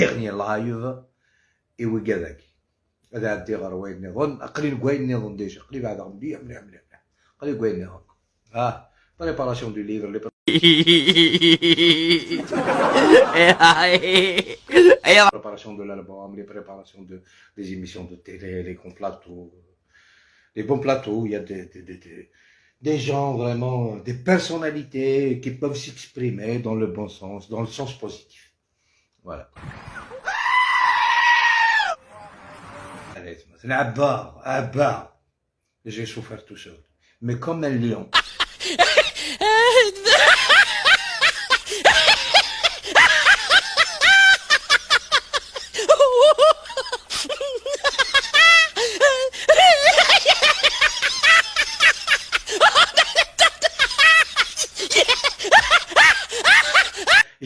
dernier live إيوي كذاك هذا عندي غير وين نظن قليل كوين نظن ديجا قليل هذا مليح مليح مليح قليل كوين نظن بريباراسيون دو ليفر préparation de l'album, les préparations des émissions de télé, les bons plateaux. Les bons plateaux, il y a des gens vraiment, des personnalités qui peuvent s'exprimer dans le bon sens, dans le sens positif. Voilà. Allez, c'est un bar. J'ai souffert tout seul. Mais comme un lion.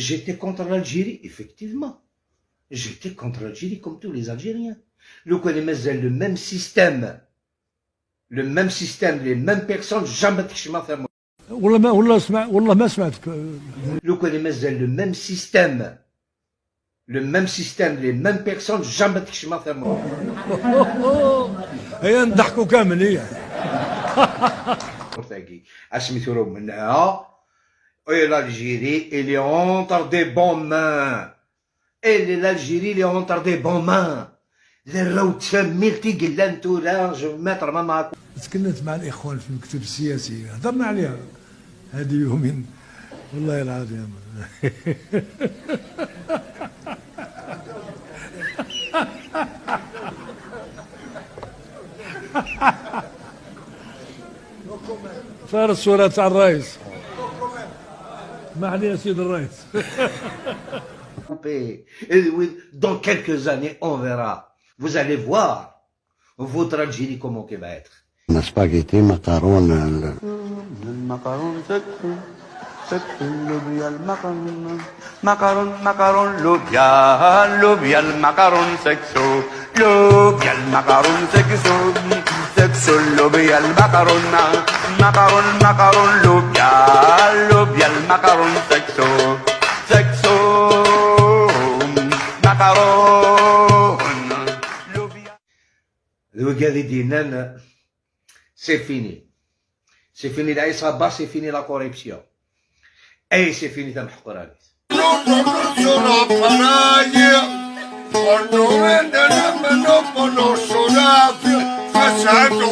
J'étais contre l'Algérie, effectivement. J'étais contre l'Algérie comme tous les Algériens. Le même système, les mêmes personnes, jamais تكشما ثم. والله ما سمعتك. لو كان مازال le même système, les mêmes personnes, jamais تكشما ثم. هي نضحكوا كامل هي. اسميتو لهم منها. Et l'Algérie, il est entre des bonnes mains. Et l'Algérie, il est entre des bonnes mains. الراو تسميلتي قال انتو لا جو متر ما معكم. تكلمت مع الاخوان في المكتب السياسي هضرنا عليها هذه يومين والله العظيم. صار الصورة تاع الرئيس ما عليها سيد الرئيس. Dans quelques années, on verra. Vous allez voir votre Algérie comment qu'elle va être. Spaghetti, macaron. Macaron, lobia, macaron, lobia, macaron, sexo, lobia, macaron, sexo, lobia, macaron, lobia, macaron, sexo, macaron. C'est fini. C'est fini l'Aïsaba, c'est fini la corruption. Et c'est fini la محقرات. Facciato.